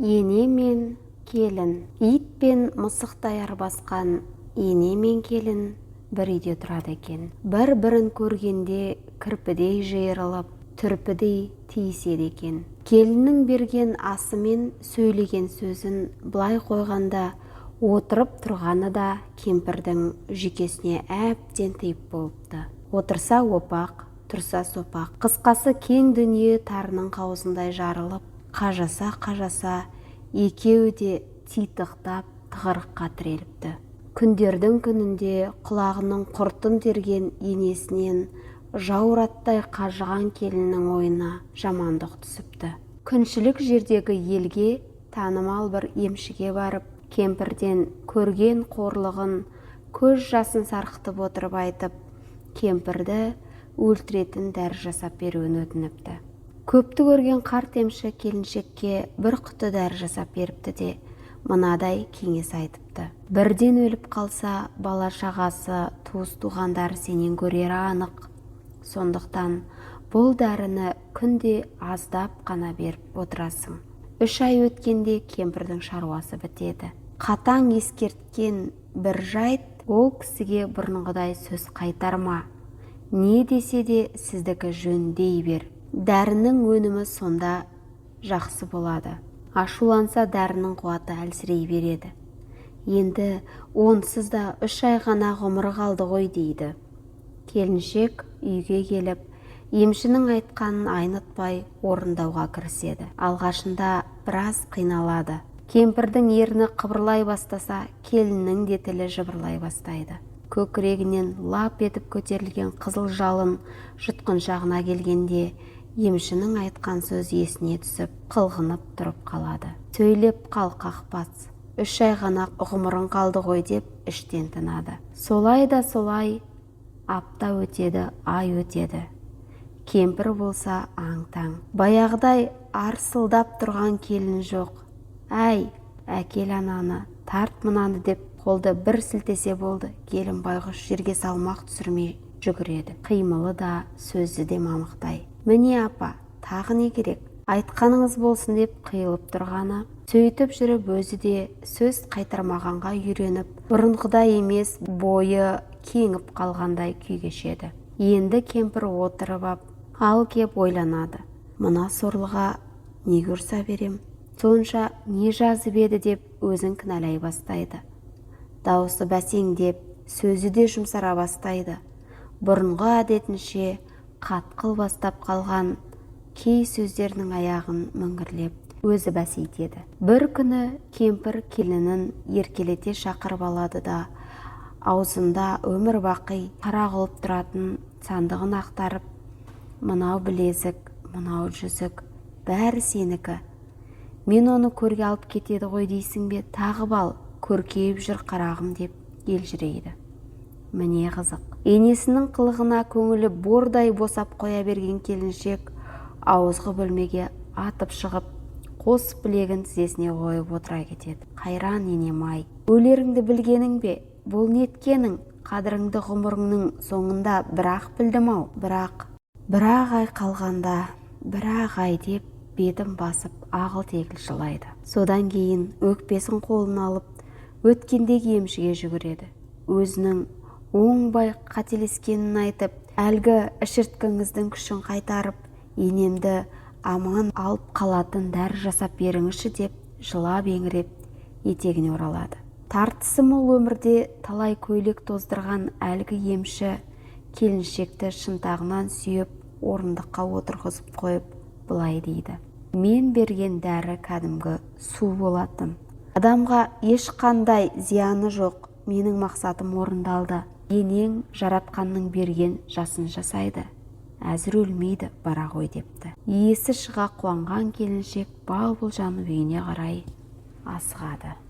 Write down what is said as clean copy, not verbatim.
Ене мен келін. Ит пен мысықтай арбасқан ене мен келін бір үйде тұрады екен. Бір-бірін көргенде кірпідей жиырылып, түрпідей тиіседі екен. Келіннің берген асы мен сөйлеген сөзін былай қойғанда, отырып тұрғаны да кемпірдің жүйкесіне әбден тиіп болыпты. Отырса опақ, тұрса сопақ. Қысқасы кең дүние тарының қауызындай жарылып, қажаса екеуі де титықтап тығырыққа тіреліпті. Күндердің күнінде құлағының құртын терген енесінен жаураттай қажыған келіннің ойына жамандық түсіпті. Күншілік жердегі елге танымал бір емшіге барып, кемпірден көрген қорлығын көз жасын сарқытып отырып айтып, кемпірді өлтіретін дәрі жасап беруін өтініпті. Көпті көрген қарт емші келіншекке бір құты дәрі жасап беріпті де, мынадай кеңес айтыпты. Бірден өліп қалса, бала шағасы, туыс-туғандары сенен көрері анық. Сондықтан бұл дәріні күнде аздап қана беріп отырасың. 3 ай өткенде кемпірдің шаруасы бітеді. Қатаң ескерткен бір жайт, ол кісіге бұрынғыдай сөз қайтарма. Не десе де сіздікі жөн дей бер. Дәрінің өнімі сонда жақсы болады. Ашуланса дәрінің қуаты әлсірей береді. Енді онсыз да 3 ай ғана ғұмыры қалды ғой дейді. Келіншек үйге келіп, емшінің айтқанын айнытпай орындауға кіріседі. Алғашында біраз қиналады. Кемпірдің ерні қыбырлай бастаса, келіннің де тілі жыбырлай бастайды. Көкірегінен лап етіп көтерілген қызыл жалын жұтқыншағына келгенде, емшінің айтқан сөз есіне түсіп, қылғынып тұрып қалады. Сөйлеп қал қақпас, 3 ай ғана ғұмырың қалды ғой деп іштен тынады. Солай да солай, апта өтеді, ай өтеді. Кемпір болса аң-таң. Баяғыдай арсылдап тұрған келін жоқ. Әй, әкел ананы, тарт мынаны деп қолды бір сілтесе болды. Келін байғұс жерге салмақ түсірмей жүгіреді. Қимылы да, сөзі де мамықтай. Міне апа, тағы не керек? Айтқаныңыз болсын деп қиылып тұрғаны. Сөйтіп жүріп өзі де сөз қайтармағанға үйреніп, бұрынғыдай емес, бойы кеңіп қалғандай күй кешеді. Енді кемпір отырып ап, ал кеп ойланады. Мына сорлыға не көрса берем? Сонша не жазып еді деп өзін кінәлай бастайды. Дауысы бәсеңдеп, сөзі де жұмсара бастайды. Бұрынғы әдетінше қатқыл бастап қалған кей сөздерінің аяғын міңгірлеп өзі бәсейтеді. Бір күні кемпір келінін еркелете шақырып алады да, аузында өмір бақи қара қылып тұратын сандығын ақтарып, мынау білезік, мынау жүзік, бәрі сенікі. Мен оны көрге алып кетеді ғой дейсің бе, тағы бал, көркейіп жүр қарағым деп елжірейді. Міне қызық. Енесінің қылығына көңілі бордай босап қоя берген келіншек ауызғы бөлмеге атып шығып, қос білегін тізесіне қойып отыра кетеді. Қайран енем-ай, өлеріңді білгенің бе? Бұл неткенің? Қадіріңді ғұмырыңның соңында бірақ білдім-ау. Бірақ ай қалғанда, бірақ ай деп бетін басып ағыл-тегіл жылайды. Содан кейін өкпесін қолына алып, өткендегі емшіге жүгіреді. Өзінің оңбай қателескенін айтып, әлгі ішірткіңіздің күшін қайтарып, енемді аман алып қалатын дәрі жасап беріңізші деп жылап еңіреп етегіне оралады. Тартысы мол өмірде талай көйлек тоздырған әлгі емші келіншекті шынтағынан сүйіп, орындыққа отырғызып қойып, былай дейді. Мен берген дәрі кәдімгі су болатын. Адамға ешқандай зияны жоқ. Менің мақсатым орындалды. Енең жаратқанның берген жасын жасайды. Әзір өлмейді, бара ғой депті. Иесі шыға қуанған келіншек бал-бұл жанып үйіне қарай асығады.